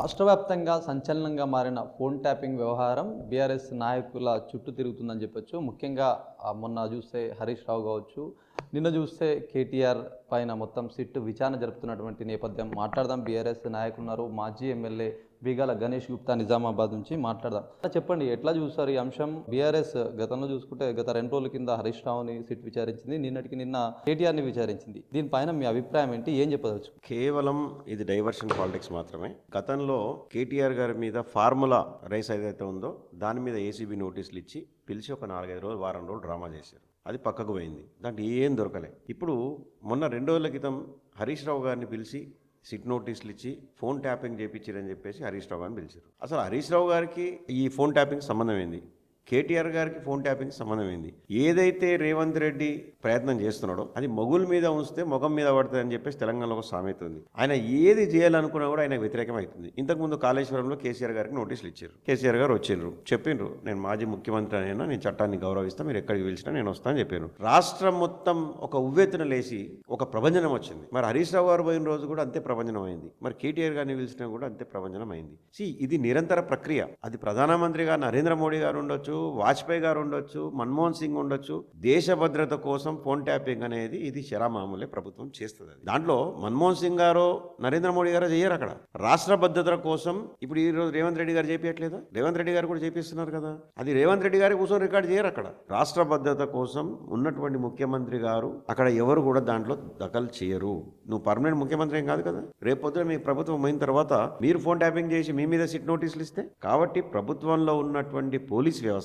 రాష్ట్ర వ్యాప్తంగా సంచలనంగా మారిన ఫోన్ ట్యాపింగ్ వ్యవహారం బీఆర్ఎస్ నాయకుల చుట్టూ తిరుగుతుందని చెప్పొచ్చు. ముఖ్యంగా మొన్న చూస్తే హరీష్ రావు కావచ్చు, నిన్న చూస్తే కేటీఆర్ పైన మొత్తం సిట్ విచారణ జరుపుతున్నటువంటి నేపథ్యం. మాట్లాడదాం, బీఆర్ఎస్ నాయకులు ఉన్నారు. మాజీ ఎమ్మెల్యే బీగాల గణేష్ గుప్తా నిజామాబాద్ నుంచి మాట్లాడదాం. చెప్పండి, ఎట్లా చూస్తారు ఈ అంశం? బీఆర్ఎస్ గతంలో చూసుకుంటే గత 2 రోజుల కింద హరీష్ రావుని సిట్ విచారించింది, నిన్న కేటీఆర్ని విచారించింది. దీనిపైన మీ అభిప్రాయం ఏంటి? ఏం చెప్పదచ్చు? కేవలం ఇది డైవర్షన్ పాలిటిక్స్ మాత్రమే. గతంలో కేటీఆర్ గారి మీద ఫార్ములా రైస్ ఏదైతే ఉందో దాని మీద ఏసీబీ నోటీసులు ఇచ్చి పిలిచి ఒక 4-5 రోజులు, వారం రోజులు డ్రామా చేశారు. అది పక్కకు పోయింది, దాంట్లో ఏం దొరకలే. ఇప్పుడు మొన్న 2 రోజుల క్రితం హరీష్ రావు గారిని పిలిచి సిట్ నోటీసులు ఇచ్చి ఫోన్ ట్యాపింగ్ చేయించారని చెప్పేసి హరీష్ రావు గారిని పిలిచారు. అసలు హరీష్ రావు గారికి ఈ ఫోన్ ట్యాపింగ్ సంబంధం ఏంది? కేటీఆర్ గారికి ఫోన్ ట్యాపింగ్ సంబంధం ఏంది? ఏదైతే రేవంత్ రెడ్డి ప్రయత్నం చేస్తున్నాడో అది మొగుల మీద ఉంచితే మొగం మీద పడుతుంది అని చెప్పేసి తెలంగాణలో ఒక సామెత ఉంది. ఆయన ఏది చేయాలనుకున్నా కూడా ఆయన వ్యతిరేకమవుతుంది. ఇంతకుముందు కాళేశ్వరంలో కేసీఆర్ గారికి నోటీసులు ఇచ్చారు. కేసీఆర్ గారు వచ్చిండ్రు, చెప్పిండ్రు నేను మాజీ ముఖ్యమంత్రి అయినా నేను చట్టాన్ని గౌరవిస్తాను, మీరు ఎక్కడికి పిలిచినా నేను వస్తానని చెప్పాను. రాష్ట్రం మొత్తం ఒక ఉవ్వెత్తున లేచి ఒక ప్రభంజనం వచ్చింది. మరి హరీష్ రావు గారు పోయిన రోజు కూడా అంతే ప్రభంజనం అయింది. మరి కేటీఆర్ గారిని పిలిచినా కూడా అంతే ప్రభంజనం అయింది. ఇది నిరంతర ప్రక్రియ. అది ప్రధానమంత్రిగా నరేంద్ర మోడీ గారు ఉండొచ్చు, వాజ్పేయి గారు ఉండొచ్చు, మన్మోహన్ సింగ్ ఉండొచ్చు. దేశ భద్రత కోసం ఫోన్ ట్యాపింగ్ అనేది ఇది శరామామూలే ప్రభుత్వం చేస్తుంది. దాంట్లో మన్మోహన్ సింగ్ గారు, నరేంద్ర మోడీ గారు చేయరు. అక్కడ రాష్ట్ర భద్రత కోసం ఇప్పుడు ఈ రోజు రేవంత్ రెడ్డి గారు చేపించట్లేదా? రేవంత్ రెడ్డి గారు కూడా చేపిస్తున్నారు కదా. అది రేవంత్ రెడ్డి గారి కూర్చొని రికార్డు చేయరు. అక్కడ రాష్ట్ర భద్రత కోసం ఉన్నటువంటి ముఖ్యమంత్రి గారు అక్కడ ఎవరు కూడా దాంట్లో దఖలు చేయరు. నువ్వు పర్మనెంట్ ముఖ్యమంత్రి ఏం కాదు కదా. రేపు పొద్దున మీ ప్రభుత్వం అయిన తర్వాత మీరు ఫోన్ ట్యాపింగ్ చేసి మీ మీద సిట్ నోటీసులు ఇస్తే, కాబట్టి ప్రభుత్వంలో ఉన్నటువంటి పోలీస్ వ్యవస్థ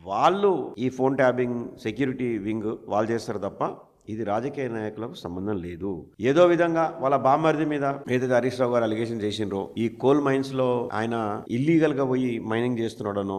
వాళ్ళు ఈ ఫోన్ ట్యాపింగ్ సెక్యూరిటీ వింగ్ వాళ్ళు చేస్తారు తప్ప ఇది రాజకీయ నాయకులకు సంబంధం లేదు. ఏదో విధంగా వాళ్ళ బామ్మర్ది మీద ఏదైతే హరీష్ రావు గారు అలిగేషన్ చేసిండ్రో ఈ కోల్ మైన్స్ లో ఆయన ఇల్లీగల్ గా పోయి మైనింగ్ చేస్తున్నాడనో,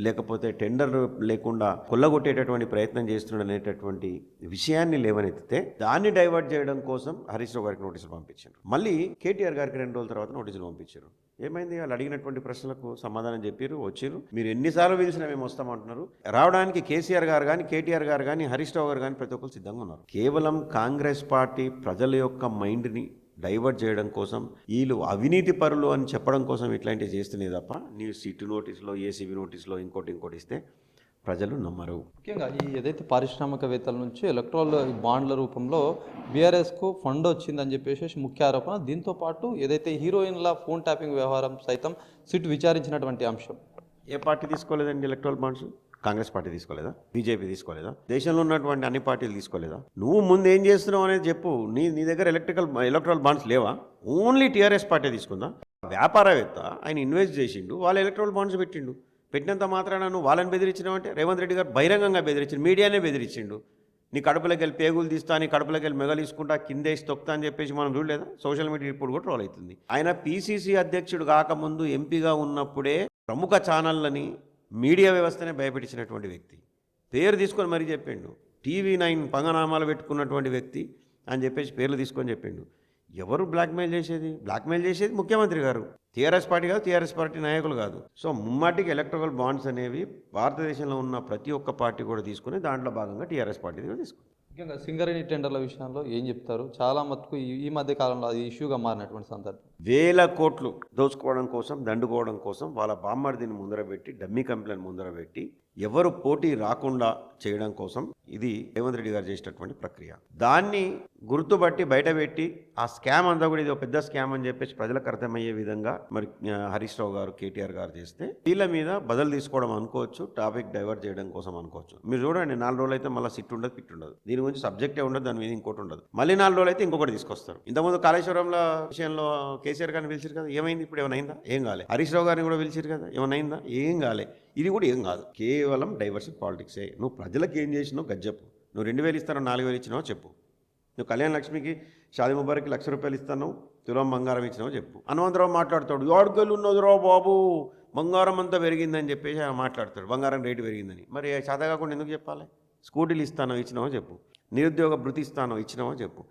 లేకపోతే టెండర్ లేకుండా కొల్లగొట్టేటటువంటి ప్రయత్నం చేస్తున్నాడు అనేటటువంటి విషయాన్ని లేవనెత్తితే దాన్ని డైవర్ట్ చేయడం కోసం హరీష్ రావు గారికి నోటీసులు పంపించారు. మళ్ళీ కేటీఆర్ గారికి 2 రోజుల తర్వాత నోటీసులు పంపించారు. ఏమైంది? వాళ్ళు అడిగినటువంటి ప్రశ్నలకు సమాధానం చెప్పారు, వచ్చారు. మీరు ఎన్నిసార్లు పిలిచినా మేము వస్తామంటున్నారు. రావడానికి కేసీఆర్ గారు కానీ, కేటీఆర్ గారు కానీ, హరీష్ రావు గారు కానీ ప్రతి ఒక్కరు సిద్ధంగా ఉన్నారు. కేవలం కాంగ్రెస్ పార్టీ ప్రజల యొక్క మైండ్ని డైవర్ట్ చేయడం కోసం, వీళ్ళు అవినీతి పరులు అని చెప్పడం కోసం ఇట్లాంటివి చేస్తున్నాయి తప్ప నీ సిట్ నోటీసులో, ఏసీబీ నోటీసులో ఇంకోటి ఇస్తే ప్రజలు నమ్మరు. ముఖ్యంగా ఈ ఏదైతే పారిశ్రామికవేత్తల నుంచి ఎలక్ట్రల్ బాండ్ల రూపంలో బీఆర్ఎస్కు ఫండ్ వచ్చిందని చెప్పేసి ముఖ్య ఆరోపణ. దీంతో పాటు ఏదైతే హీరోయిన్ల ఫోన్ ట్యాపింగ్ వ్యవహారం సైతం సిట్ విచారించినటువంటి అంశం. ఏ పార్టీ తీసుకోలేదండి ఎలక్ట్రల్ బాండ్స్? కాంగ్రెస్ పార్టీ తీసుకోలేదా? బీజేపీ తీసుకోలేదా? దేశంలో ఉన్నటువంటి అన్ని పార్టీలు తీసుకోలేదా? నువ్వు ముందు ఏం చేస్తున్నావు అనేది చెప్పు. నీ దగ్గర ఎలక్ట్రల్ బాండ్స్ లేవా? ఓన్లీ టీఆర్ఎస్ పార్టీ తీసుకుందా? వ్యాపారవేత్త ఆయన ఇన్వెస్ట్ చేసిండు, వాళ్ళు ఎలక్ట్రల్ బాండ్స్ పెట్టిండు. పెట్టినంత మాత్రాన నువ్వు వాళ్ళని బెదిరించినావు అంటే రేవంత్ రెడ్డి గారు బహిరంగంగా బెదిరించిండు, మీడియానే బెదిరించిండు. నీ కడుపులోకి వెళ్ళి పేగులు తీస్తా, నీ కడుపులోకి వెళ్ళి మెగలు తీసుకుంటా, కిందేసి తొక్తా అని చెప్పేసి మనం చూడలేదా? సోషల్ మీడియా ఇప్పుడు కూడా ట్రోల్ అవుతుంది. ఆయన పీసీసీ అధ్యక్షుడు కాకముందు ఎంపీగా ఉన్నప్పుడే ప్రముఖ ఛానళ్ళని, మీడియా వ్యవస్థనే భయపెట్టించినటువంటి వ్యక్తి. పేరు తీసుకొని మరీ చెప్పిండు. TV9 పంగనామాలు పెట్టుకున్నటువంటి వ్యక్తి అని చెప్పేసి పేర్లు తీసుకొని చెప్పిండు. ఎవరు బ్లాక్మెయిల్ చేసేది ముఖ్యమంత్రి గారు. టీఆర్ఎస్ పార్టీ కాదు, టీఆర్ఎస్ పార్టీ నాయకులు కాదు. సో ముమ్మాటికి ఎలక్ట్రల్ బాండ్స్ అనేవి భారతదేశంలో ఉన్న ప్రతి ఒక్క పార్టీ కూడా తీసుకుని దాంట్లో భాగంగా టీఆర్ఎస్ పార్టీ కూడా తీసుకుంది. ముఖ్యంగా సింగరేణి టెండర్ల విషయంలో ఏం చెప్తారు? చాలా మటుకు ఈ మధ్య కాలంలో అది ఇష్యూగా మారినటువంటి సందర్భం. 1000 కోట్లు దోచుకోవడం కోసం, దండుకోవడం కోసం వాళ్ళ బామ్మర్దిని ముందర పెట్టి, డమ్మీ కంప్లైంట్ ముందర పెట్టి ఎవరు పోటీ రాకుండా చేయడం కోసం ఇది రేవంత్ రెడ్డి గారు చేసేటటువంటి ప్రక్రియ. దాన్ని గుర్తుపట్టి బయటపెట్టి ఆ స్కామ్ అంతా కూడా ఇది ఒక పెద్ద స్కామ్ అని చెప్పేసి ప్రజలకు అర్థమయ్యే విధంగా మరి హరీష్ రావు గారు, కేటీఆర్ గారు చేస్తే వీళ్ళ మీద బదులు తీసుకోవడం అనుకోవచ్చు, టాపిక్ డైవర్ట్ చేయడం కోసం అనుకోవచ్చు. మీరు చూడండి, 4 రోజులు అయితే మళ్ళీ సిట్ ఉండదు, పిట్ ఉండదు, దీని గురించి సబ్జెక్టే ఉండదు, దాని మీద ఇంకోటి ఉండదు. మళ్ళీ 4 రోజులు అయితే ఇంకొకటి తీసుకొస్తారు. ఇంతకుముందు కాళేశ్వరంలో విషయంలో కేసీఆర్ గారిని పిలిచారు కదా, ఏమైంది? ఇప్పుడు ఏమైనా అయిందా? ఏం కాలే. హరీష్ రావు గారిని కూడా పిలిచారు కదా, ఏమైనా అయిందా? ఏం కాలే. ఇది కూడా ఏం కాదు, కేవలం డైవర్షన్ పాలిటిక్సే. నువ్వు ప్రజలకు ఏం చేసినావు గజ్జెప్పు. నువ్వు 2000 ఇస్తానో 4000 ఇచ్చినావో చెప్పు. నువ్వు కళ్యాణ లక్ష్మికి, షాదీ ముబారక్కి ₹1,00,000 ఇస్తాను, తులం బంగారం ఇచ్చినావో చెప్పు. హనుమంతరావు మాట్లాడతాడు, ఏడుకెళ్ళి ఉన్నదిరా బాబు, బంగారం అంతా పెరిగిందని చెప్పేసి మాట్లాడతాడు, బంగారం రేటు పెరిగిందని. మరి సాదా కాకుండా ఎందుకు చెప్పాలి? స్కూటీలు ఇస్తానో ఇచ్చినావో చెప్పు, నిరుద్యోగ భృతి ఇస్తానో ఇచ్చినావో చెప్పు.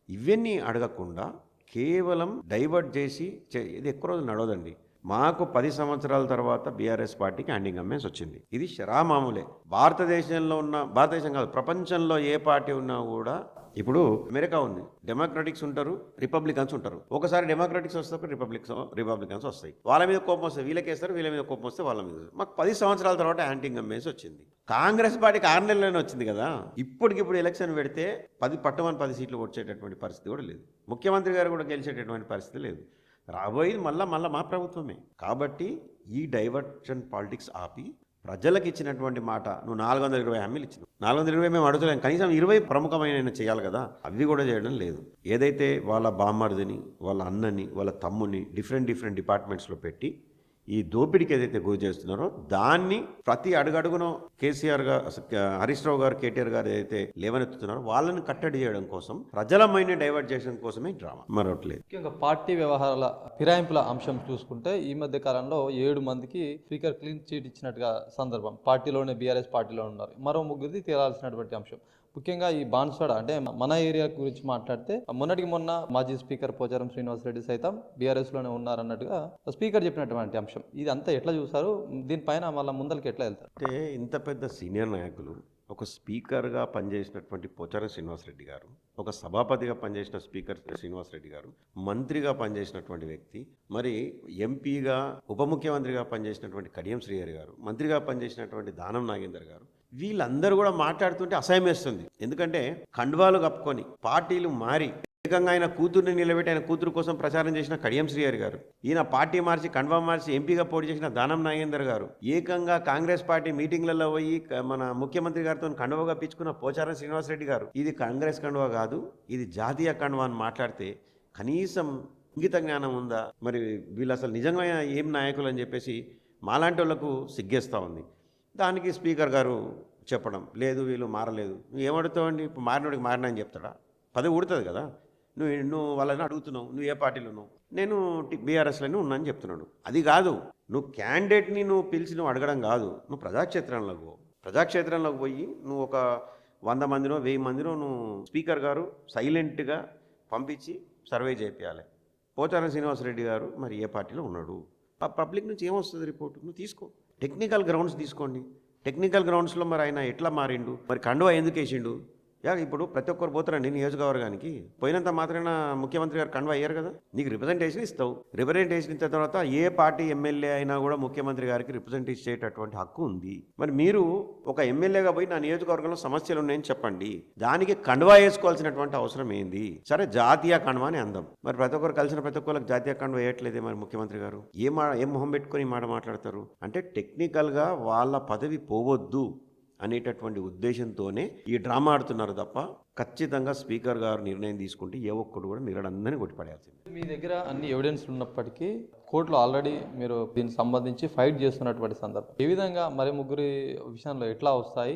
ఇవన్నీ అడగకుండా కేవలం డైవర్ట్ చేసి ఇది ఎక్కువ రోజులు నడవదండి. మాకు 10 సంవత్సరాల తర్వాత బీఆర్ఎస్ పార్టీకి హ్యాండింగ్ అమ్మేసి వచ్చింది. ఇది శరామామూలే. భారతదేశంలో ఉన్న, భారతదేశం కాదు ప్రపంచంలో ఏ పార్టీ ఉన్నా కూడా ఇప్పుడు అమెరికా ఉంది, డెమోక్రటిక్స్ ఉంటారు, రిపబ్లికన్స్ ఉంటారు. ఒకసారి డెమోక్రటిక్స్ వస్తే రిపబ్లికన్స్ వస్తాయి. వాళ్ళ మీద కోపం వస్తే వీళ్ళకేస్తారు, వీళ్ళ మీద కోపం వస్తే వాళ్ళ మీద. మాకు 10 సంవత్సరాల తర్వాత యాంటీ ఇన్కంబెన్సీ వచ్చింది. కాంగ్రెస్ పార్టీకి 6 నెలల్లోనే వచ్చింది కదా. ఇప్పటికిప్పుడు ఎలక్షన్ పెడితే 10 సీట్లు వచ్చేటటువంటి పరిస్థితి కూడా లేదు. ముఖ్యమంత్రి గారు కూడా గెలిచేటటువంటి పరిస్థితి లేదు. రాబోయేది మళ్ళా మా ప్రభుత్వమే. కాబట్టి ఈ డైవర్షన్ పాలిటిక్స్ ఆపి ప్రజలకు ఇచ్చినటువంటి మాట, నువ్వు 420 హామీలు ఇచ్చినావు, 420 మేము అడుగుతలేం, కనీసం 20 ప్రముఖమైన చేయాలి కదా, అవి కూడా చేయడం లేదు. ఏదైతే వాళ్ళ బామ్మర్దిని, వాళ్ళ అన్నని, వాళ్ళ తమ్ముని డిఫరెంట్ డిపార్ట్మెంట్స్లో పెట్టి ఈ దోపిడికి ఏదైతే గురి చేస్తున్నారో దాన్ని ప్రతి అడుగడుగునో కేసీఆర్ గారు, హరీష్ రావు గారు, కేటీఆర్ గారు ఏదైతే లేవనెత్తుతున్నారో వాళ్ళని కట్టడి చేయడం కోసం, ప్రజల మైండ్ని డైవర్ట్ చేయడం కోసమే డ్రామా, మరొకట్లేదు. ముఖ్యంగా పార్టీ వ్యవహారాల ఫిరాయింపుల అంశం చూసుకుంటే ఈ మధ్య కాలంలో 7 మందికి స్పీకర్ క్లీన్ చీట్ ఇచ్చినట్టుగా సందర్భం. పార్టీలోనే బీఆర్ఎస్ పార్టీలో ఉన్నారు. మరో ముగ్గురిది తేలాల్సినటువంటి అంశం. ముఖ్యంగా ఈ బాన్స్వాడ అంటే మన ఏరియా గురించి మాట్లాడితే మొన్న మాజీ స్పీకర్ పోచారం శ్రీనివాసరెడ్డి సైతం బీఆర్ఎస్లోనే ఉన్నారన్నట్టుగా స్పీకర్ చెప్పినటువంటి అంశం. ఇది అంతా ఎట్లా చూసారు? దీనిపైన మళ్ళీ ముందరికి ఎట్లా వెళ్తారు? అంటే ఇంత పెద్ద సీనియర్ నాయకులు, ఒక స్పీకర్గా పనిచేసినటువంటి పోచారం శ్రీనివాసరెడ్డి గారు, ఒక సభాపతిగా పనిచేసిన స్పీకర్ శ్రీనివాసరెడ్డి గారు, మంత్రిగా పనిచేసినటువంటి వ్యక్తి, మరి ఎంపీగా ఉప ముఖ్యమంత్రిగా పనిచేసినటువంటి కడియం శ్రీహరి గారు, మంత్రిగా పనిచేసినటువంటి దానం నాగేందర్ గారు, వీళ్ళందరూ కూడా మాట్లాడుతుంటే అసహ్యం వేస్తుంది. ఎందుకంటే కండువాలు కప్పుకొని పార్టీలు మారి ఏకంగా ఆయన కూతుర్ని నిలబెట్టి ఆయన కూతురు కోసం ప్రచారం చేసిన కడియం శ్రీహరి గారు, ఈయన పార్టీ మార్చి కండువా మార్చి ఎంపీగా పోటీ చేసిన దానం నాగేందర్ గారు, ఏకంగా కాంగ్రెస్ పార్టీ మీటింగ్లలో పోయి మన ముఖ్యమంత్రి గారితో కండువా కప్పించుకున్న పోచారం శ్రీనివాసరెడ్డి గారు, ఇది కాంగ్రెస్ కండువా కాదు, ఇది జాతీయ కండువా అని మాట్లాడితే కనీసం ఇంగిత జ్ఞానం ఉందా? మరి వీళ్ళు అసలు నిజంగా ఏం నాయకులు అని చెప్పేసి మాలాంటి వాళ్ళకు సిగ్గేస్తూ ఉంది. దానికి స్పీకర్ గారు చెప్పడం, లేదు వీళ్ళు మారలేదు. నువ్వు ఏమడుగుతావండి? ఇప్పుడు మారినోడికి మారినా అని చెప్తాడా? పదవి ఊడుతుంది కదా. నువ్వు వాళ్ళని అడుగుతున్నావు, నువ్వు ఏ పార్టీలో ఉన్నావు? నేను బీఆర్ఎస్లోనే ఉన్నా అని చెప్తున్నాడు. అది కాదు, నువ్వు క్యాండిడేట్ని నువ్వు పిలిచి నువ్వు అడగడం కాదు, నువ్వు ప్రజాక్షేత్రంలోకి పోయి నువ్వు ఒక 100 మందినో 1000 మందినో నువ్వు స్పీకర్ గారు సైలెంట్గా పంపించి సర్వే చేయించాలి. పోచారం శ్రీనివాసరెడ్డి గారు మరి ఏ పార్టీలో ఉన్నాడు? ఆ పబ్లిక్ నుంచి ఏమొస్తుంది రిపోర్ట్? నువ్వు తీసుకో, టెక్నికల్ గ్రౌండ్స్ తీసుకోండి. టెక్నికల్ గ్రౌండ్స్లో మరి ఆయన ఎట్లా మారిండు, మరి కండువా ఎందుకు వేసిండు? ఇప్పుడు ప్రతి ఒక్కరు పోతారండి నియోజకవర్గానికి, పోయినంత మాత్రాన ముఖ్యమంత్రి గారు కండువా అయ్యారు కదా. నీకు రిప్రజెంటేషన్ ఇస్తావు, రిప్రజెంటేషన్ ఇచ్చిన తర్వాత ఏ పార్టీ ఎమ్మెల్యే అయినా కూడా ముఖ్యమంత్రి గారికి రిప్రజెంట్ ఇచ్చేటటువంటి హక్కు ఉంది. మరి మీరు ఒక ఎమ్మెల్యేగా పోయి నా నియోజకవర్గంలో సమస్యలు ఉన్నాయని చెప్పండి, దానికి కండువా వేసుకోవాల్సినటువంటి అవసరం ఏంది? సరే జాతీయ కండువా అని అందాం, మరి ప్రతి ఒక్కరు కలిసిన ప్రతి ఒక్కరికి జాతీయ కండువా వేయట్లేదే మరి ముఖ్యమంత్రి గారు? ఏం మొహం పెట్టుకొని మాట మాట్లాడతారు? అంటే టెక్నికల్గా వాళ్ళ పదవి పోవద్దు అనేటటువంటి ఉద్దేశంతోనే ఈ డ్రామా ఆడుతున్నారు తప్ప ఖచ్చితంగా స్పీకర్ గారు నిర్ణయం తీసుకుంటే ఏ ఒక్కడు కూడా మిగడందరినీ కొట్టిపడేయాల్సింది. మీ దగ్గర అన్ని ఎవిడెన్స్ ఉన్నప్పటికీ కోర్టులో ఆల్రెడీ మీరు దీనికి సంబంధించి ఫైట్ చేస్తున్నటువంటి సందర్భం, ఏ విధంగా మరి ముగ్గురి విషయంలో ఎట్లా వస్తాయి?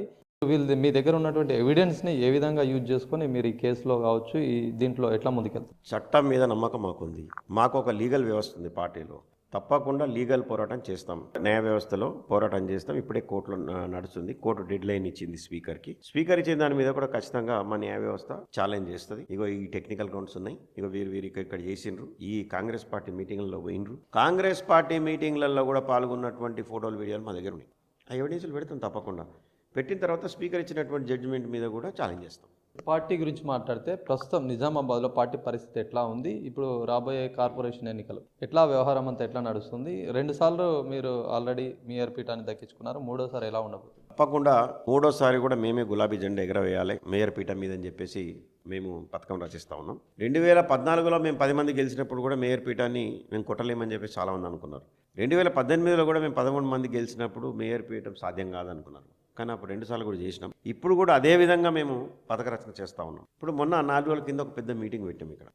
వీళ్ళు మీ దగ్గర ఉన్నటువంటి ఎవిడెన్స్ని ఏ విధంగా యూజ్ చేసుకొని మీరు ఈ కేసులో కావచ్చు ఈ దీంట్లో ఎట్లా ముందుకెళ్తారు? చట్టం మీద నమ్మకం మాకుంది, మాకు ఒక లీగల్ వ్యవస్థ ఉంది పార్టీలో, తప్పకుండా లీగల్ పోరాటం చేస్తాం, న్యాయ వ్యవస్థలో పోరాటం చేస్తాం. ఇప్పుడే కోర్టులో నడుస్తుంది, కోర్టు డెడ్ లైన్ ఇచ్చింది స్పీకర్ ఇచ్చిన దాని మీద కూడా ఖచ్చితంగా మా న్యాయ వ్యవస్థ ఛాలెంజ్ చేస్తుంది. ఇగో ఈ టెక్నికల్ గ్రౌండ్స్ ఉన్నాయి, ఇగో వీరు ఇక్కడ చేసిండ్రు, ఈ కాంగ్రెస్ పార్టీ మీటింగ్లలో పోయినరు, కాంగ్రెస్ పార్టీ మీటింగ్లలో కూడా పాల్గొన్నటువంటి ఫోటోలు వీడియోలు మా దగ్గర ఉన్నాయి. ఆ ఎవిడెన్స్లు పెడతాం తప్పకుండా. పెట్టిన తర్వాత స్పీకర్ ఇచ్చినటువంటి జడ్జిమెంట్ మీద కూడా ఛాలెంజ్ చేస్తాం. పార్టీ గురించి మాట్లాడితే ప్రస్తుతం నిజామాబాద్లో పార్టీ పరిస్థితి ఎట్లా ఉంది? ఇప్పుడు రాబోయే కార్పొరేషన్ ఎన్నికలు ఎట్లా, వ్యవహారం అంతా ఎట్లా నడుస్తుంది? 2 సార్లు మీరు ఆల్రెడీ మేయర్ పీఠాన్ని దక్కించుకున్నారు, 3వసారి ఎలా ఉండబోతుంది? తప్పకుండా 3వసారి కూడా మేమే గులాబీ జెండా ఎగరవేయాలి మేయర్ పీఠం మీద అని చెప్పేసి మేము పథకం రచిస్తూ ఉన్నాం. 2014లో మేము 10 మంది గెలిచినప్పుడు కూడా మేయర్ పీఠాన్ని మేము కొట్టలేమని చెప్పేసి చాలామంది అనుకున్నారు. 2018లో కూడా మేము 13 మంది గెలిచినప్పుడు మేయర్ పీఠం సాధ్యం కాదనుకున్నారు. కానీ అప్పుడు 2 సార్లు కూడా చేసినాం. ఇప్పుడు కూడా అదే విధంగా మేము పథక రచన చేస్తూ ఉన్నాం. ఇప్పుడు మొన్న 4 రోజుల కింద ఒక పెద్ద మీటింగ్ పెట్టాం ఇక్కడ.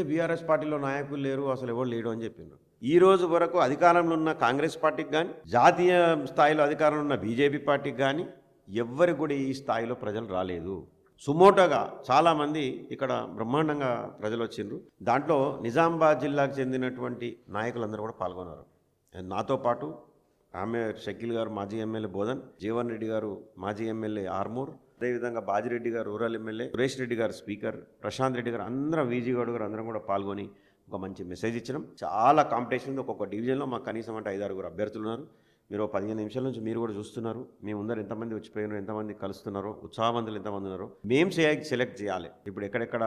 బీఆర్ఎస్ పార్టీలో నాయకులు లేరు, అసలు ఎవరు లేడు అని చెప్పినారు. ఈ రోజు వరకు అధికారంలో ఉన్న కాంగ్రెస్ పార్టీకి కానీ, జాతీయ స్థాయిలో అధికారంలో ఉన్న బీజేపీ పార్టీకి కానీ ఎవ్వరికి కూడా ఈ స్థాయిలో ప్రజలు రాలేదు. సుమోటోగా చాలామంది ఇక్కడ బ్రహ్మాండంగా ప్రజలు వచ్చిండ్రు. దాంట్లో నిజామాబాద్ జిల్లాకు చెందినటువంటి నాయకులందరూ కూడా పాల్గొన్నారు. నాతో పాటు ఆమె షకీల్ గారు మాజీ ఎమ్మెల్యే బోధన్, జీవన్ రెడ్డి గారు మాజీ ఎమ్మెల్యే ఆర్మూర్, అదేవిధంగా బాజిరెడ్డి గారు రూరల్ ఎమ్మెల్యే, సురేష్ రెడ్డి గారు స్పీకర్, ప్రశాంత్ రెడ్డి గారు, అందరం వీజీ గౌడ్ గారు అందరం కూడా పాల్గొని ఒక మంచి మెసేజ్ ఇచ్చినాం. చాలా కాంపిటీషన్ ఉంది. ఒక్కొక్క డివిజన్లో మాకు కనీసం అంటే 5-6 అభ్యర్థులు ఉన్నారు. మీరు 15 నిమిషాల నుంచి మీరు కూడా చూస్తున్నారు. మీ ముందర ఎంతమంది వచ్చిపోయినారో, ఎంతమంది కలుస్తున్నారో, ఉత్సాహవంతులు ఎంతమంది ఉన్నారో. మేము సెలెక్ట్ చేయాలి. ఇప్పుడు ఎక్కడెక్కడ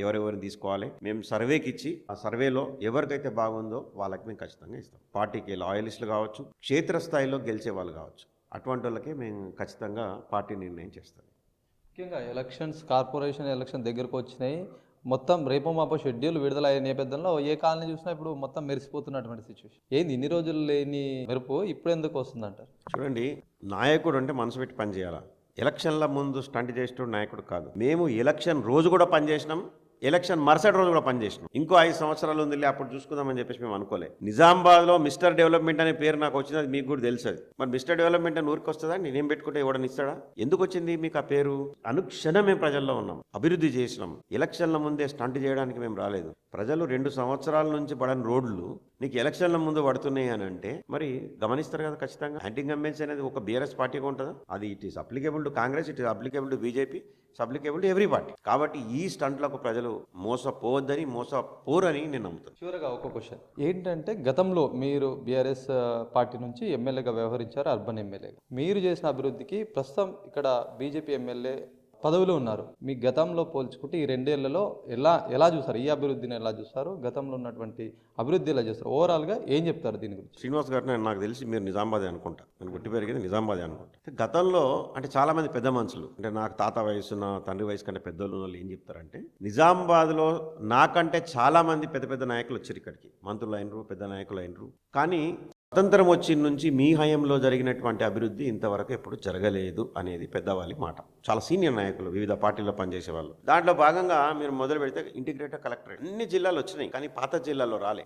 ఎవరెవరిని తీసుకోవాలి, మేము సర్వేకి ఇచ్చి ఆ సర్వేలో ఎవరికైతే బాగుందో వాళ్ళకి మేము ఖచ్చితంగా ఇస్తాం. పార్టీకి లాయలిస్టులు కావచ్చు, క్షేత్రస్థాయిలో గెలిచే వాళ్ళు కావచ్చు, అటువంటి వాళ్ళకే మేము ఖచ్చితంగా పార్టీ నిర్ణయం చేస్తాం. ముఖ్యంగా కార్పొరేషన్ ఎలక్షన్ దగ్గరకు వచ్చినాయి. మొత్తం రేపో మాపో షెడ్యూల్ విడుదలయ్యే నేపథ్యంలో ఏ కాలనీ చూసినా ఇప్పుడు మొత్తం మెరిసిపోతున్నటువంటి సిచ్యువేషన్. ఏంది ఇన్ని రోజులు లేని మెరుపు ఇప్పుడు ఎందుకు వస్తుందంటారు? చూడండి, నాయకుడు అంటే మనసు పెట్టి పని చేయాలా. ఎలక్షన్ల ముందు స్టంట్ చేసేటోడు నాయకుడు కాదు. మేము ఎలక్షన్ రోజు కూడా పనిచేసినాం, ఎలక్షన్ మరుసటి రోజు కూడా పనిచేసినాం. ఇంకో 5 సంవత్సరాలు ఉందిలే అప్పుడు చూసుకుందామని చెప్పేసి మేము అనుకోలే. నిజామాబాద్లో మిస్టర్ డెవలప్మెంట్ అనే పేరు నాకు వచ్చింది, అది మీకు కూడా తెలుసు. మరి మిస్టర్ డెవలప్మెంట్ అని ఊరికి వస్తుందా? నేనేం పెట్టుకుంటే ఎవడని ఇస్తాడా? ఎందుకు వచ్చింది మీకు ఆ పేరు? అనుక్షణం మేము ప్రజల్లో ఉన్నాం, అభివృద్ధి చేసినాం. ఎలక్షన్ల ముందే స్టంట్ చేయడానికి మేము రాలేదు. ప్రజలు 2 సంవత్సరాల నుంచి పడని రోడ్లు నీకు ఎలక్షన్ల ముందు పడుతున్నాయి అని అంటే మరి గమనిస్తారు కదా ఖచ్చితంగా. యాంటీ ఇన్కంబెన్సీ అనేది ఒక బీఆర్ఎస్ పార్టీగా ఉంటుందా? అది it is applicable to Congress, it is applicable to BJP, applicable to every party. కాబట్టి ఈ స్టంట్లకు ప్రజలు మోసపోవద్దని, మోసపోరని నేను నమ్ముతాను. చివరగా ఒక క్వశ్చన్ ఏంటంటే, గతంలో మీరు బీఆర్ఎస్ పార్టీ నుంచి ఎమ్మెల్యేగా వ్యవహరించారు, అర్బన్ ఎమ్మెల్యేగా. మీరు చేసిన అభివృద్ధికి ప్రస్తుతం ఇక్కడ బీజేపీ ఎమ్మెల్యే పదవిలో ఉన్నారు. మీ గతంలో పోల్చుకుంటే ఈ 2 ఏళ్లలో ఎలా చూస్తారు? ఈ అభివృద్ధిని ఎలా చూస్తారు? గతంలో ఉన్నటువంటి అభివృద్ధి ఎలా చూస్తారు? ఓవరాల్గా ఏం చెప్తారు దీని గురించి? శ్రీనివాస్ గారు, నాకు తెలిసి మీరు నిజామాబాదే అనుకుంటా. నేను పుట్టి పెరిగింది నిజామాబాదే అనుకుంటా. గతంలో అంటే చాలా మంది పెద్ద మనుషులు, అంటే నాకు తాత వయసు, నా తండ్రి వయసు కంటే పెద్దోళ్ళు వాళ్ళు ఏం చెప్తారంటే, నిజామాబాద్లో నాకంటే చాలా మంది పెద్ద పెద్ద నాయకులు వచ్చారు ఇక్కడికి, మంత్రులు అయినరు, పెద్ద నాయకులు అయినరు. కానీ స్వతంత్రం వచ్చిన నుంచి మీ హయాంలో జరిగినటువంటి అభివృద్ధి ఇంతవరకు ఎప్పుడు జరగలేదు అనేది పెద్దవాళ్ళ మాట. చాలా సీనియర్ నాయకులు, వివిధ పార్టీల్లో పనిచేసే వాళ్ళు. దాంట్లో భాగంగా మీరు మొదలు పెడితే ఇంటిగ్రేటెడ్ కలెక్టరేట్ అన్ని జిల్లాలు వచ్చినాయి, కానీ పాత జిల్లాలో రాలే.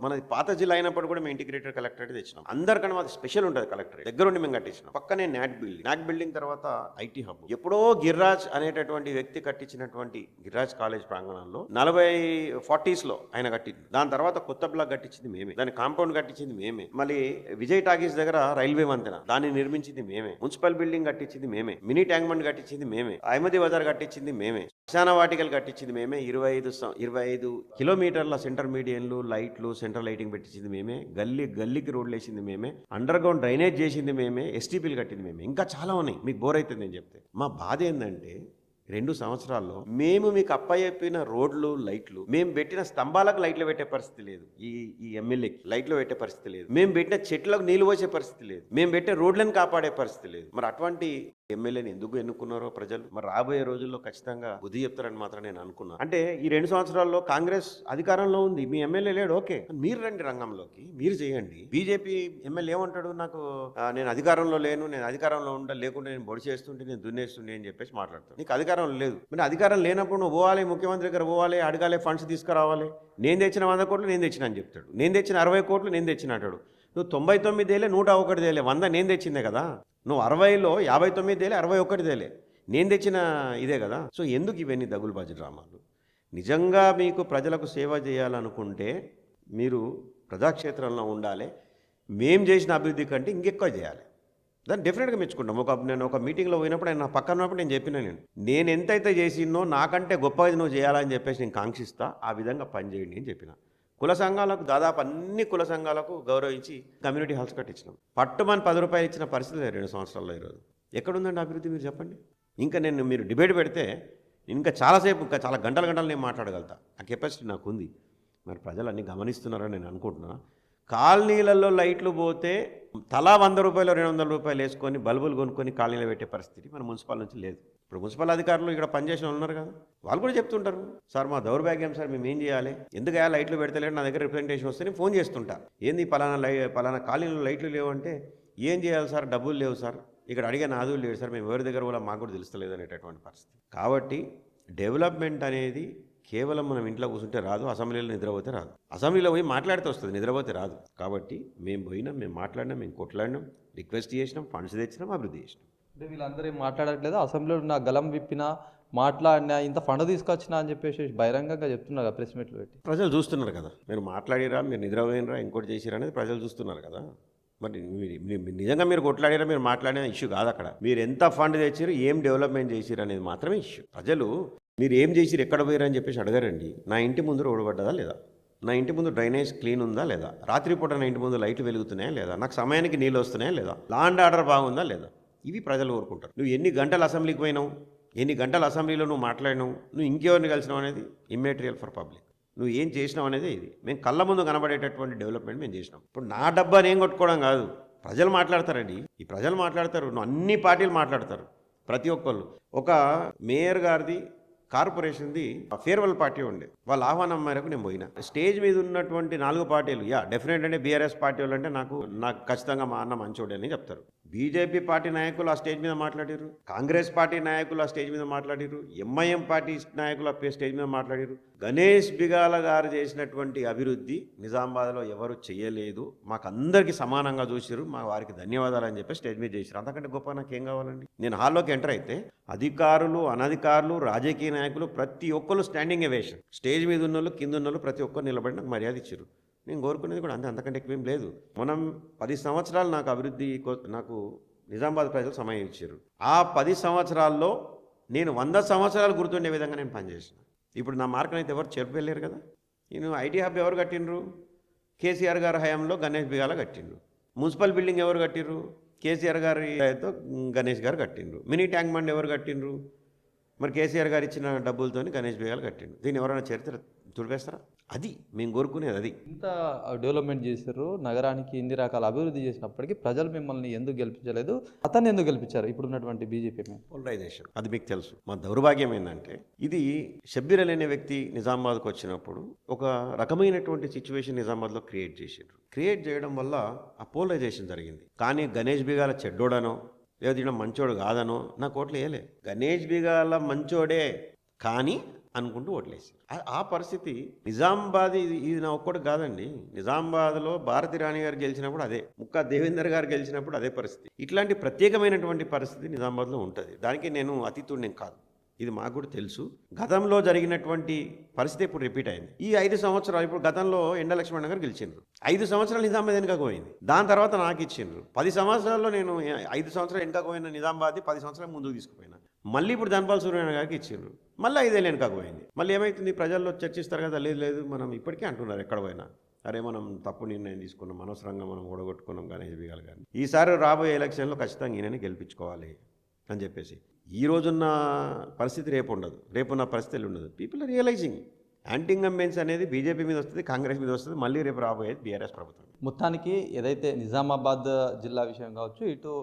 మనది పాత జిల్లా అయినప్పుడు కూడా మేము ఇంటిగ్రేటెడ్ కలెక్టరేట్ తెచ్చినాం. అందరికన్నా మాది స్పెషల్ ఉంటుంది కలెక్టరేట్. దగ్గరుండి మేము కట్టించినాం. పక్కనే నాట్ బిల్డింగ్ తర్వాత ఐటీ హబ్. ఎప్పుడో గిర్రాజ్ అనేటటువంటి వ్యక్తి కట్టించినటువంటి గిర్రాజ్ కాలేజ్ ప్రాంగణంలో 40s లో ఆయన కట్టింది. దాని తర్వాత కొత్త బ్లాక్ కట్టించింది మేమే, దాని కాంపౌండ్ కట్టించింది మేమే. మళ్ళీ విజయ్ టాకీస్ దగ్గర రైల్వే వంతెన దాన్ని నిర్మించింది మేమే. మున్సిపల్ బిల్డింగ్ కట్టించింది మేమే. మినీ ట్యాంక్ బండ్ కట్టించింది మేమే. అహ్మదీ బజార్ కట్టించింది మేమే. శ్మశాన వాటికలు కట్టించింది మేమే. 25 కిలోమీటర్ల సెంటర్ మీడియన్లు, లైట్లు, సెంట్రల్ లైటింగ్ పెట్టించింది మేమే. గల్లీకి రోడ్లు వేసింది మేమే. అండర్ గ్రౌండ్ డ్రైనేజ్ చేసింది మేమే. ఎస్టీపీలు కట్టింది మేమే. ఇంకా చాలా ఉన్నాయి, మీకు బోర్ అవుతుంది నేను చెప్తే. మా బాధ ఏంటంటే 2 సంవత్సరాల్లో మేము మీకు అప్పచెప్పిన రోడ్లు, లైట్లు, మేము పెట్టిన స్తంభాలకు లైట్లు పెట్టే పరిస్థితి లేదు. ఈ ఎమ్మెల్యేకి లైట్లు పెట్టే పరిస్థితి లేదు. మేము పెట్టిన చెట్లకు నీళ్లు పోసే పరిస్థితి లేదు. మేము పెట్టే రోడ్లను కాపాడే పరిస్థితి లేదు. మరి అటువంటి ఎమ్మెల్యేని ఎందుకు ఎన్నుకున్నారో ప్రజలు? మరి రాబోయే రోజుల్లో ఖచ్చితంగా బుద్ధి చెప్తారని మాత్రం నేను అనుకున్నాను. అంటే ఈ 2 సంవత్సరాల్లో కాంగ్రెస్ అధికారంలో ఉంది, మీ ఎమ్మెల్యే లేడు, ఓకే, మీరు రండి రంగంలోకి, మీరు చేయండి. బీజేపీ ఎమ్మెల్యే ఏమంటాడు, నేను అధికారంలో లేను, నేను అధికారంలో లేకుండా నేను బొడి చేస్తుంటే, నేను దున్నేస్తుంటే అని చెప్పేసి మాట్లాడతాను. నీకు అధికారం లేదు. మరి అధికారం లేనప్పుడు నువ్వు పోవాలి, ముఖ్యమంత్రి దగ్గర పోవాలి, అడగాలి, ఫండ్స్ తీసుకురావాలి. నేను తెచ్చిన 100 కోట్లు నేను తెచ్చిన అని చెప్తాడు. నేను తెచ్చిన 60 కోట్లు నేను తెచ్చిన అంటాడు. నువ్వు 99 ఏలే, 101 తేలే, 100 నేను తెచ్చిందే కదా. నువ్వు 60లో 59 తేలే, 61 తేలే, నేను తెచ్చిన ఇదే కదా. సో ఎందుకు ఇవన్నీ దగులుబాజీ డ్రామాలు? నిజంగా మీకు ప్రజలకు సేవ చేయాలనుకుంటే మీరు ప్రజాక్షేత్రంలో ఉండాలి. మేం చేసిన అభివృద్ధి కంటే ఇంకెక్కువ చేయాలి. దాన్ని డెఫినెట్గా మెచ్చుకుంటాం. నేను ఒక మీటింగ్లో పోయినప్పుడు ఆయన నా పక్కన ఉన్నప్పుడు నేను చెప్పిన, నేను ఎంతైతే చేసినో నాకంటే గొప్పది నువ్వు చేయాలని చెప్పేసి నేను కాంక్షిస్తా, ఆ విధంగా పనిచేయండి అని చెప్పిన. కుల సంఘాలకు, దాదాపు అన్ని కుల సంఘాలకు గౌరవించి కమ్యూనిటీ హాల్స్ కట్టించినాం. పట్టుమని 10 రూపాయలు ఇచ్చిన పరిస్థితి 2 సంవత్సరాల్లో ఈరోజు ఎక్కడుందండి అభివృద్ధి? మీరు చెప్పండి. ఇంకా మీరు డిబేట్ పెడితే ఇంకా చాలాసేపు, ఇంకా చాలా గంటలు నేను మాట్లాడగలుగుతా. ఆ కెపాసిటీ నాకు ఉంది. మరి ప్రజలు అన్నీ గమనిస్తున్నారని నేను అనుకుంటున్నా. కాలనీలలో లైట్లు పోతే తలా 100 రూపాయలు 200 రూపాయలు వేసుకొని బల్బులు కొనుక్కొని కాలనీలో పెట్టే పరిస్థితి మన మున్సిపల్ నుంచి లేదు. ఇప్పుడు మున్సిపల్ అధికారులు ఇక్కడ పనిచేసిన ఉన్నారు కదా, వాళ్ళు కూడా చెప్తుంటారు, సార్ మా దౌర్భాగ్యం సార్, మేము ఏం చేయాలి, ఎందుకు లైట్లు పెడతలేడు, నా దగ్గర రిప్రజెంటేషన్ వస్తే నేను ఫోన్ చేస్తుంటా, ఏంది పలానా కాలనీలో లైట్లు లేవంటే ఏం చేయాలి సార్, డబ్బులు లేవు సార్, ఇక్కడ అడిగే నాదులు లేడు సార్, మేము ఎవరి దగ్గర కూడా మాకు కూడా తెలుస్తలేదు అనేటటువంటి పరిస్థితి. కాబట్టి డెవలప్మెంట్ అనేది కేవలం మనం ఇంట్లో కూర్చుంటే రాదు, అసెంబ్లీలో నిద్రపోతే రాదు. అసెంబ్లీలో పోయి మాట్లాడితే వస్తుంది, నిద్రపోతే రాదు. కాబట్టి మేము పోయినాం, మేము మాట్లాడినాం, మేము కొట్లాడినాం, రిక్వెస్ట్ చేసినాం, ఫండ్స్ తెచ్చినాం, అభివృద్ధి చేసినాం. అంటే వీళ్ళందరూ ఏం మాట్లాడట్లేదు, అసెంబ్లీలో నా గలం విప్పినా, మాట్లాడినా, ఇంత ఫండ్ తీసుకొచ్చినా అని చెప్పేసి బహిరంగంగా చెప్తున్నారు కదా ప్రెస్ మీట్లు పెట్టి. ప్రజలు చూస్తున్నారు కదా, మీరు మాట్లాడిరా, మీరు నిద్రపోయినరా, ఇంకోటి చేసిరా అనేది ప్రజలు చూస్తున్నారు కదా. మరి నిజంగా మీరు కొట్లాడిరా, మీరు మాట్లాడిన ఇష్యూ కాదు అక్కడ. మీరు ఎంత ఫండ్ తెచ్చారు, ఏం డెవలప్మెంట్ చేసిరు అనేది మాత్రమే ఇష్యూ. ప్రజలు మీరు ఏం చేసిరు, ఎక్కడ పోయారు అని చెప్పేసి అడగరండి. నా ఇంటి ముందు రోడ్డు పడ్డదా లేదా, నా ఇంటి ముందు డ్రైనేజ్ క్లీన్ ఉందా లేదా, రాత్రిపూట నా ఇంటి ముందు లైట్లు వెలుగుతున్నాయా లేదా, నాకు సమయానికి నీళ్ళు వస్తున్నాయా లేదా, లా అండ్ ఆర్డర్ బాగుందా లేదా, ఇవి ప్రజలు కోరుకుంటారు. నువ్వు ఎన్ని గంటలు అసెంబ్లీకి పోయినావు, ఎన్ని గంటలు అసెంబ్లీలో నువ్వు మాట్లాడినావు, నువ్వు ఇంకెవరిని కలిసినావు అనేది ఇమ్మెటీరియల్ ఫర్ పబ్లిక్. నువ్వు ఏం చేసినావు అనేది ఇది. మేము కళ్ళ ముందు కనబడేటటువంటి డెవలప్మెంట్ మేము చేసినాం. ఇప్పుడు నా డబ్బా నేను కొట్టుకోవడం కాదు, ప్రజలు మాట్లాడతారండి. ఈ ప్రజలు మాట్లాడతారు, నువ్వు అన్ని పార్టీలు మాట్లాడతారు, ప్రతి ఒక్కళ్ళు. ఒక మేయర్ గారిది కార్పొరేషన్ది ఫేర్వెల్ పార్టీ ఉండే, వాళ్ళ ఆహ్వానం మేరకు నేను పోయినా. స్టేజ్ మీద ఉన్నటువంటి 4 పార్టీలు, డెఫినెట్ అంటే బీఆర్ఎస్ పార్టీ వాళ్ళు అంటే నాకు ఖచ్చితంగా మా అన్న మంచోడే అని చెప్తారు. బీజేపీ పార్టీ నాయకులు ఆ స్టేజ్ మీద మాట్లాడారు, కాంగ్రెస్ పార్టీ నాయకులు ఆ స్టేజ్ మీద మాట్లాడారు, ఎంఐఎం పార్టీ నాయకులు ఆ స్టేజ్ మీద మాట్లాడారు. గణేష్ బిగాల గారు చేసినటువంటి అభివృద్ధి నిజామాబాద్లో ఎవరు చేయలేదు, మాకు అందరికీ సమానంగా చూసిరు, మా వారికి ధన్యవాదాలు అని చెప్పి స్టేజ్ మీద చేశారు. అంతకంటే గొప్ప నాకేం కావాలండి. నేను హాల్లోకి ఎంటర్ అయితే అధికారులు, అనధికారులు, రాజకీయ నాయకులు ప్రతి ఒక్కరు స్టాండింగ్ ఎవేషన్, స్టేజ్ మీద ఉన్న వాళ్ళు, కింద ఉన్న వాళ్ళు ప్రతి ఒక్కరు నిలబడి నాకు మర్యాద ఇచ్చారు. నేను కోరుకునేది కూడా అంతకంటే ఎక్కువేం లేదు. మనం 10 సంవత్సరాలు నాకు అభివృద్ధి నాకు నిజామాబాద్ ప్రజలు సమయం ఇచ్చారు. ఆ 10 సంవత్సరాల్లో నేను 100 సంవత్సరాలు గుర్తుండే విధంగా నేను పనిచేసిన. ఇప్పుడు నా మార్కును అయితే ఎవరు చెరిపెళ్ళారు కదా. నేను ఐటీ హబ్ ఎవరు కట్టిండ్రు, కేసీఆర్ గారి హయాంలో గణేష్ బిగాల కట్టిండ్రు. మున్సిపల్ బిల్డింగ్ ఎవరు కట్టిండ్రు, కేసీఆర్ గారితో గణేష్ గారు కట్టిండ్రు. మినీ ట్యాంక్ బండ్ ఎవరు కట్టిండ్రు, మరి కేసీఆర్ గారు ఇచ్చిన డబ్బులతో గణేష్ బిగాలు కట్టిండ్రు. దీన్ని ఎవరైనా చరిత్ర తుడిపేస్తారా? అది మేము కోరుకునేది. అది ఇంత డెవలప్మెంట్ చేశారు, నగరానికి ఇన్ని రకాల అభివృద్ధి చేసినప్పటికీ ప్రజలు మిమ్మల్ని ఎందుకు గెలిపించలేదు, అతన్ని ఎందుకు గెలిపించారు ఇప్పుడు ఉన్నటువంటి బీజేపీ? పోలరైజేషన్, అది మీకు తెలుసు. మా దౌర్భాగ్యం ఏంటంటే, ఇది షబ్బీర్ అలీ అనే వ్యక్తి నిజామాబాద్కు వచ్చినప్పుడు ఒక రకమైనటువంటి సిచ్యువేషన్ నిజామాబాద్లో క్రియేట్ చేశారు. క్రియేట్ చేయడం వల్ల ఆ పోలరైజేషన్ జరిగింది. కానీ గణేష్ బిగాల చెడ్డోడనో లేదా ఈయన మంచోడు కాదనో నాకు ఓట్లు వేయలే. గణేష్ బిగాల మంచోడే కానీ అనుకుంటూ ఓట్లేసారు. ఆ పరిస్థితి నిజామాబాద్, ఇది నా ఒక్కటి కాదండి. నిజామాబాద్లో భారతి రాణి గారు గెలిచినప్పుడు అదే, ముక్కా దేవేందర్ గారు గెలిచినప్పుడు అదే పరిస్థితి. ఇట్లాంటి ప్రత్యేకమైనటువంటి పరిస్థితి నిజామాబాద్లో ఉంటుంది. దానికి నేను అతీతుడిని కాదు, ఇది మాకు కూడా తెలుసు. గతంలో జరిగినటువంటి పరిస్థితి ఇప్పుడు రిపీట్ అయింది. ఈ 5 సంవత్సరాలు, ఇప్పుడు గతంలో ఎండ లక్ష్మణ్ గారు గెలిచిండ్రు, 5 సంవత్సరాలు నిజామాబాద్ వెనుక పోయింది. దాని తర్వాత నాకు ఇచ్చిండ్రు. 10 సంవత్సరాల్లో నేను 5 సంవత్సరాలు వెనుక పోయిన నిజామాబాద్ 10 సంవత్సరాలు ముందుకు తీసుకుపోయినా. మళ్ళీ ఇప్పుడు ధనపాల్ సూర్యనారాయణ గారికి ఇచ్చిండ్రు, మళ్ళీ 5 ఏళ్ళు వెనుక పోయింది. మళ్ళీ ఏమవుతుంది, ప్రజల్లో చర్చిస్తారు కదా, లేదు మనం ఇప్పటికీ అంటున్నారు ఎక్కడ పోయినా, అరే మనం తప్పు నిర్ణయం తీసుకున్నాం, అనవసరంగా మనం ఓడగొట్టుకున్నాం గణేష్ బిగాల్ గారిని, ఈసారి రాబోయే ఎలక్షన్లో ఖచ్చితంగా ఈయనని గెలిపించుకోవాలి అని చెప్పేసి. ఈ రోజున్న పరిస్థితి రేపు ఉండదు, రేపున్న పరిస్థితులు ఉండదు. People are realising anti incumbency అనేది బీజేపీ మీద వస్తుంది, కాంగ్రెస్ మీద వస్తుంది, మళ్ళీ రేపు రాబోయేది బీఆర్ఎస్ ప్రభుత్వం. మొత్తానికి ఏదైతే నిజామాబాద్ జిల్లా విషయం కావచ్చు, ఇటు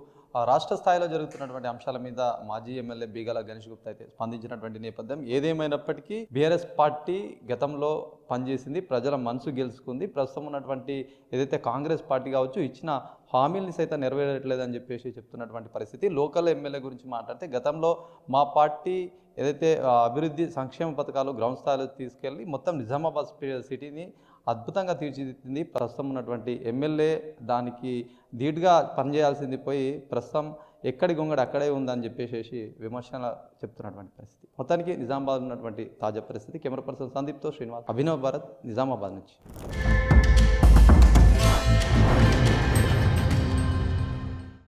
రాష్ట్ర స్థాయిలో జరుగుతున్నటువంటి అంశాల మీద మాజీ ఎమ్మెల్యే బిగాల గణేష్ గుప్తా అయితే స్పందించినటువంటి నేపథ్యం. ఏదేమైనప్పటికీ బీఆర్ఎస్ పార్టీ గతంలో పనిచేసింది, ప్రజల మనసు గెలుచుకుంది. ప్రస్తుతం ఉన్నటువంటి ఏదైతే కాంగ్రెస్ పార్టీ కావచ్చు, ఇచ్చిన హామీల్ని సైతం నెరవేరట్లేదని చెప్పేసి చెప్తున్నటువంటి పరిస్థితి. లోకల్ ఎమ్మెల్యే గురించి మాట్లాడితే, గతంలో మా పార్టీ ఏదైతే అభివృద్ధి సంక్షేమ పథకాలు గ్రౌండ్ స్థాయిలో తీసుకెళ్ళి మొత్తం నిజామాబాద్ సిటీని అద్భుతంగా తీర్చిదిద్దింది. ప్రస్తుతం ఉన్నటువంటి ఎమ్మెల్యే దానికి ధీటుగా పనిచేయాల్సింది పోయి ప్రస్తుతం ఎక్కడి గొంగడి అక్కడే ఉందని చెప్పేసి విమర్శలు చెప్తున్నటువంటి పరిస్థితి. మొత్తానికి నిజామాబాద్ ఉన్నటువంటి తాజా పరిస్థితి. కెమెరా పర్సన్ సందీప్తో శ్రీనివాస్, అభినవ్ భారత్, నిజామాబాద్ నుంచి.